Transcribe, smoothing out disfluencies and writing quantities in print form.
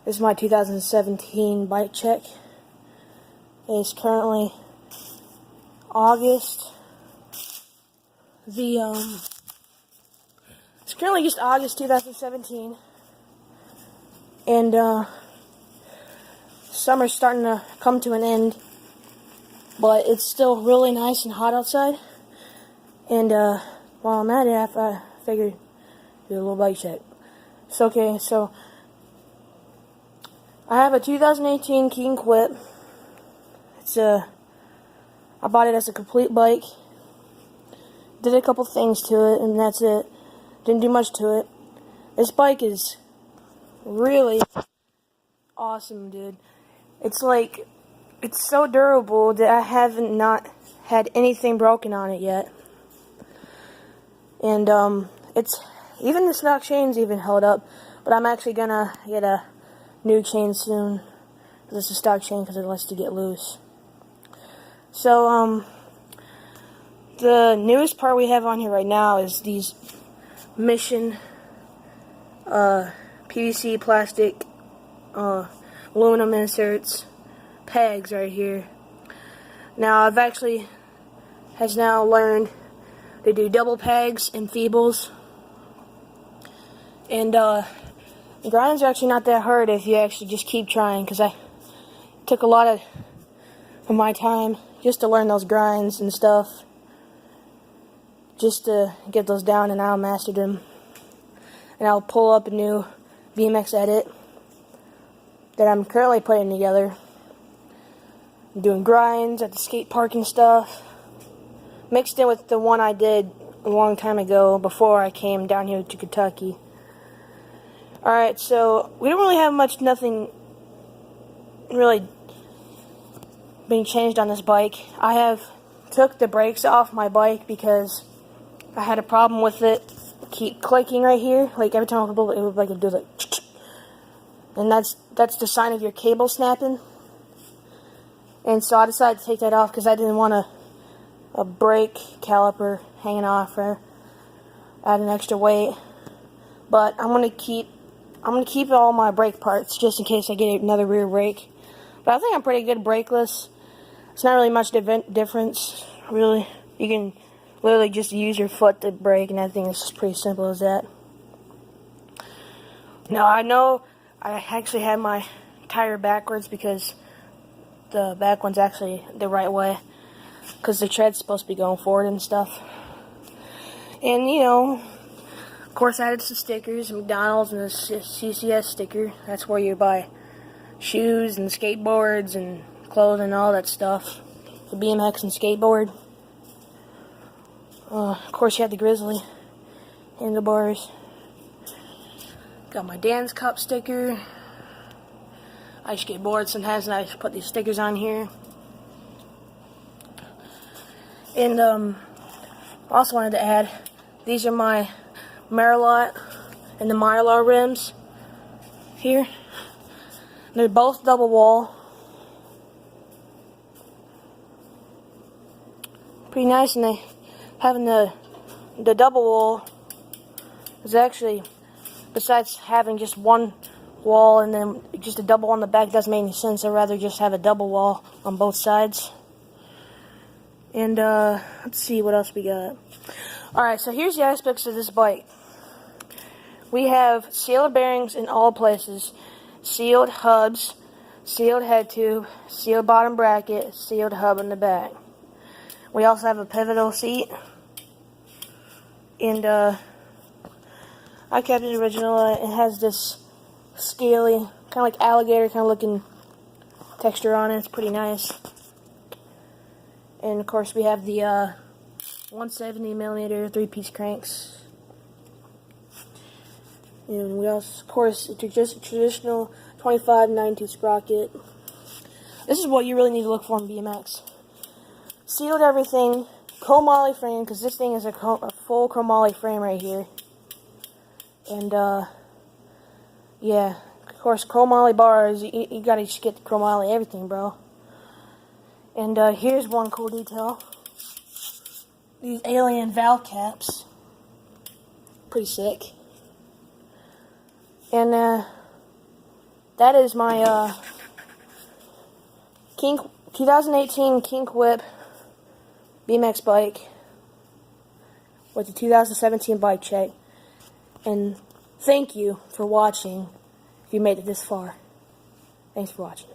This is my 2017 bike check. It's currently August. It's currently just August 2017, and summer's starting to come to an end, but it's still really nice and hot outside. And while I'm at it, I figured do a little bike check. So I have a 2018 Keen Quip. I bought it as a complete bike. Did a couple things to it, and that's it. Didn't do much to it. This bike is really awesome, dude. It's so durable that I haven't not had anything broken on it yet. And even the stock chain's even held up, but I'm actually gonna get a new chain soon. This is a stock chain because it likes to get loose. So the newest part we have on here right now is these Mission PVC plastic aluminum inserts pegs right here. Now I've actually now learned to do double pegs and feebles, and grinds are actually not that hard if you actually just keep trying, because I took a lot of my time just to learn those grinds and stuff, just to get those down, and I'll master them. And I'll pull up a new BMX edit that I'm currently putting together. I'm doing grinds at the skate park and stuff, mixed in with the one I did a long time ago before I came down here to Kentucky. Alright, so we don't really have nothing really being changed on this bike. I have took the brakes off my bike because I had a problem with it keep clicking right here. Like every time I pull it, it would do like, and that's the sign of your cable snapping. And so I decided to take that off because I didn't want a brake caliper hanging off or add an extra weight. But I'm gonna keep all my brake parts just in case I get another rear brake. But I think I'm pretty good brakeless. It's not really much difference, really. You can literally just use your foot to brake, and I think it's just pretty simple as that. Now I know I actually had my tire backwards because the back one's actually the right way, because the tread's supposed to be going forward and stuff. And of course, I added some stickers, McDonald's and the CCS sticker. That's where you buy shoes and skateboards and clothes and all that stuff. The BMX and skateboard. Of course, you have the Grizzly handlebars. Got my Dan's Cup sticker. I skateboard sometimes, and I put these stickers on here. And also wanted to add, these are my Merillat and the Mylar rims here. They're both double wall. Pretty nice, and having the double wall is actually, besides having just one wall and then just a double on the back, doesn't make any sense. I'd rather just have a double wall on both sides. And let's see what else we got. Alright, so here's the aspects of this bike. We have sealed bearings in all places, sealed hubs, sealed head tube, sealed bottom bracket, sealed hub in the back. We also have a pivotal seat, and I kept it original. It has this scaly, kind of like alligator kind of looking texture on it. It's pretty nice. And of course we have the 170mm 3-piece cranks. And we also, of course, just a traditional 25-92 sprocket. This is what you really need to look for in BMX. Sealed everything. Chromoly frame, because this thing is a full chromoly frame right here. And yeah, of course, chromoly bars. You gotta just get the chromoly everything, bro. And here's one cool detail. These alien valve caps. Pretty sick. And that is my 2018 Kink Whip BMX bike with the 2017 bike check. And thank you for watching if you made it this far. Thanks for watching.